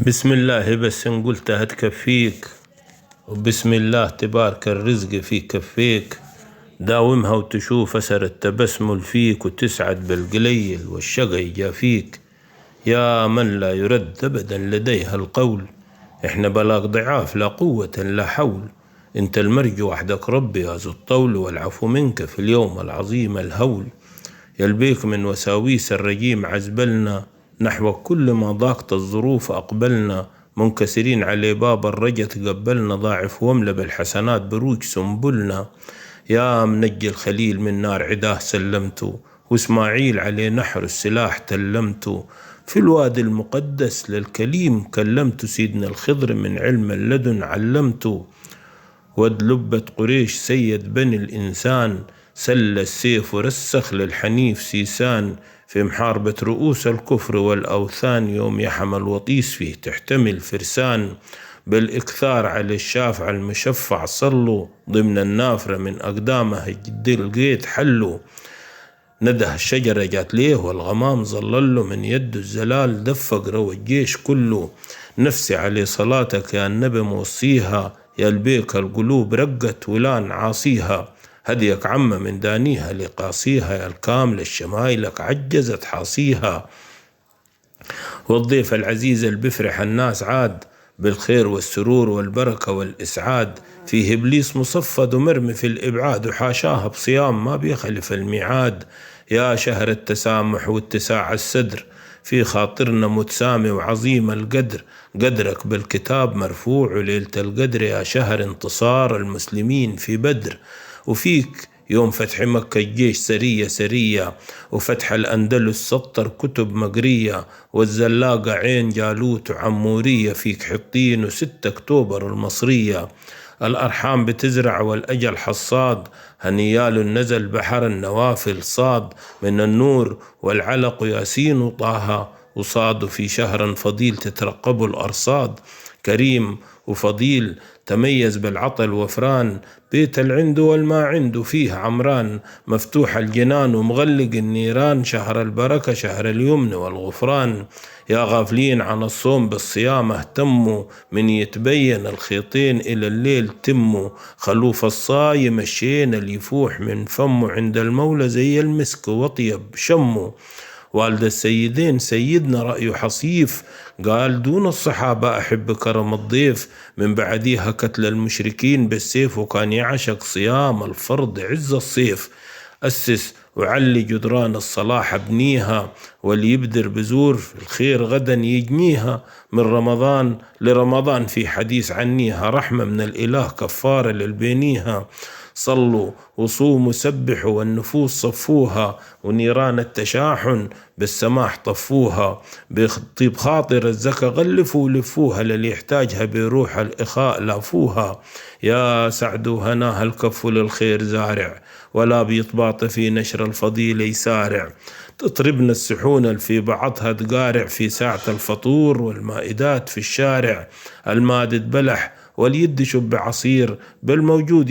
بسم الله بس إن قلتها تكفيك، وبسم الله تبارك الرزق في كفيك. داومها وتشوف أثر التبسمل فيك، وتسعد بالقليل والشقى يجافيك. يا من لا يرد أبدا لديها القول، إحنا بلاغ ضعاف لا قوة لا حول. انت المرجو وحدك ربي يا ذو الطول، والعفو منك في اليوم العظيم الهول. يلبيك من وساويس الرجيم عزبلنا، نحو كل ما ضاقت الظروف أقبلنا. منكسرين على باب الرجا تقبلنا، ضاعف واملى بالحسنات بروج سنبلنا. يا منجي الخليل من نار عداه سلمته، واسماعيل عليه نحر السلاح تلمته. في الوادي المقدس للكليم كلمت، سيدنا الخضر من علم اللدن علمته. ود لبة قريش سيد بني الإنسان، سل السيف ورسخ للحنيف سيسان. في محاربة رؤوس الكفر والأوثان، يوم يحمل وطيس فيه تحتمل فرسان. بالإكثار على الشافع المشفع صلوا، ضمن النافرة من أقدامه جدل لقيت حلوا. نده الشجرة جات ليه والغمام ظلله، من يد الزلال دفق روى الجيش كله. نفسي على صلاتك يا النبي موصيها، يا البيك القلوب رقت ولان عاصيها. هديك عم من دانيها لقاصيها، يا الكامل الشمايلك عجزت حاصيها. والضيف العزيز البفرح الناس عاد، بالخير والسرور والبركة والإسعاد. فيه إبليس مصفد ومرمي في الإبعاد، وحاشاها بصيام ما بيخلف الميعاد. يا شهر التسامح واتساع الصدر، في خاطرنا متسامي وعظيم القدر. قدرك بالكتاب مرفوع وليلة القدر، يا شهر انتصار المسلمين في بدر. وفيك يوم فتح مكة الجيش سرية سرية، وفتح الأندلس سطر كتب مقرية. والزلاقة عين جالوت وعمورية، فيك حطين و6 أكتوبر المصرية. الأرحام بتزرع والأجل حصاد، هنيال النزل بحر النوافل صاد. من النور والعلق ياسين وطه، وصاد في شهر فضيل تترقب الأرصاد. كريم وفضيل تميز بالعطل وفران، بيت العنده والما عنده فيه عمران. مفتوح الجنان ومغلق النيران، شهر البركة شهر اليمن والغفران. يا غافلين عن الصوم بالصيام اهتموا، من يتبين الخيطين إلى الليل تموا. خلوف الصايم الشين اللي يفوح من فمه، عند المولى زي المسك وطيب شمه. والد السيدين سيدنا رأيه حصيف، قال دون الصحابة أحب كرم الضيف. من بعديها قتل المشركين بالسيف، وكان يعشق صيام الفرض عز الصيف. أسس وعلي جدران الصلاح ابنيها، واللي يبدر بزور الخير غدا يجنيها. من رمضان لرمضان في حديث عنيها، رحمة من الإله كفارة للبينيها. صلوا وصوموا سبحوا والنفوس صفوها، ونيران التشاحن بالسماح طفوها. بطيب خاطر الزكا غلفوا ولفوها، للي يحتاجها بروح الإخاء لافوها. يا سعد هناها الكف للخير زارع، ولا بيطباط في نشر الفضيلة يسارع. تطربنا السحون في بعضها تقارع، في ساعة الفطور والمائدات في الشارع. المادد بلح واليد شب عصير، بالموجود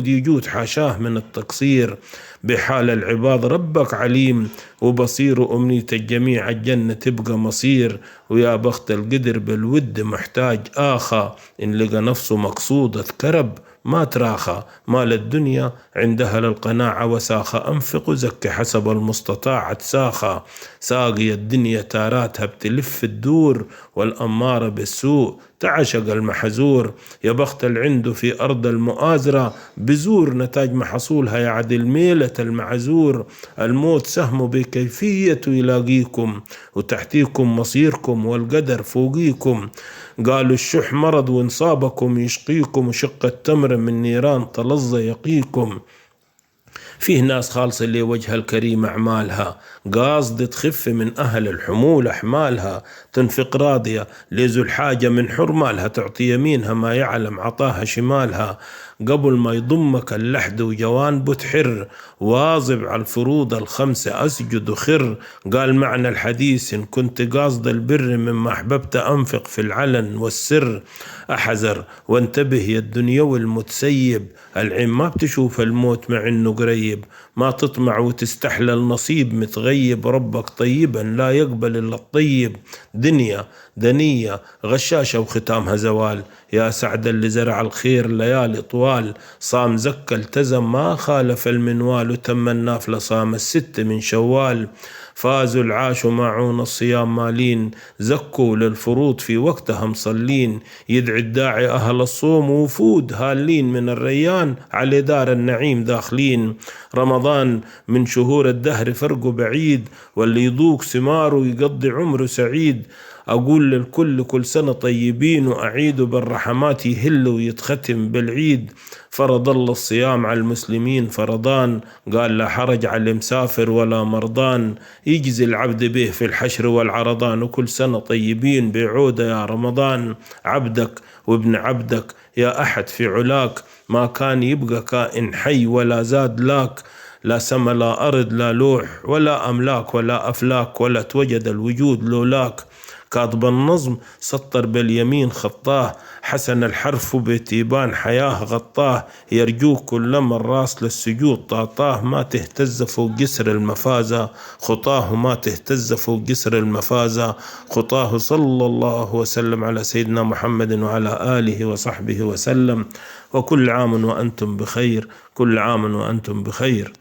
يجود حاشاه من التقصير. بحال العباد ربك عليم وبصير، وأمنية الجميع الجنة تبقى مصير. ويا بخت القدر بالود محتاج آخى، إن لقى نفسه مقصودة كرب ما تراخى. مال الدنيا عندها للقناعة وساخة، أنفق وزكي حسب المستطاع تساخى. ساقي الدنيا تاراتها بتلف الدور، والأمارة بالسوء تعشق المحزور. يا بخت العنده في أرض المؤازرة، بزور نتاج محصولها يعدل ميلة المعزور. الموت سهم بكيفية يلاقيكم، وتحتيكم مصيركم والقدر فوقيكم. قالوا الشح مرض وانصابكم يشقيكم، وشق التمر من نيران تلظى يقيكم. فيه ناس خالصة لوجه الكريم أعمالها، قاصد تخف من أهل الحمول أحمالها. تنفق راضية لذو الحاجة من حرمالها، تعطي يمينها ما يعلم عطاها شمالها. قبل ما يضمك اللحد وجوان بتحر، واظب على الفروض الخمسة أسجد وخر. قال معنى الحديث إن كنت قاصد البر، مما أحببت أنفق في العلن والسر. أحذر وانتبه يا الدنيا والمتسيب، العين ما بتشوف الموت مع إنه قريب. ما تطمع وتستحلى النصيب، متغيب ربك طيبا لا يقبل إلا الطيب. دنيا دنية غشاشة وختامها زوال، يا سعد اللي زرع الخير ليالي طوال. صام زكى التزم ما خالف المنوال، وتم النافلة صام الست من شوال. فازوا العاشوا معون الصيام مالين، زكوا للفروض في وقتها مصلين. يدعي الداعي أهل الصوم وفود، هالين من الريان على دار النعيم داخلين. رمضان من شهور الدهر فرقه بعيد، واللي يذوق ثماره يقضي عمره سعيد. أقول للكل كل سنة طيبين، وأعيد بالرحمات يهل ويتختم بالعيد. فرض الله الصيام على المسلمين فرضان، قال لا حرج على المسافر ولا مرضان. يجزي العبد به في الحشر والعرضان، وكل سنة طيبين بعودة يا رمضان. عبدك وابن عبدك يا أحد في علاك، ما كان يبقى كائن حي ولا زاد لاك. لا سما لا أرض لا لوح ولا أملاك ولا أفلاك، ولا توجد الوجود لولاك. كاتب النظم سطر باليمين خطاه، حسن الحرف بتيبان حياه غطاه. يرجوك كلما الراس للسجود طاطاه، ما تهتز فوق جسر المفازة خطاه، ما تهتز فوق جسر المفازة خطاه. صلى الله وسلم على سيدنا محمد وعلى آله وصحبه وسلم. وكل عام وأنتم بخير، كل عام وأنتم بخير.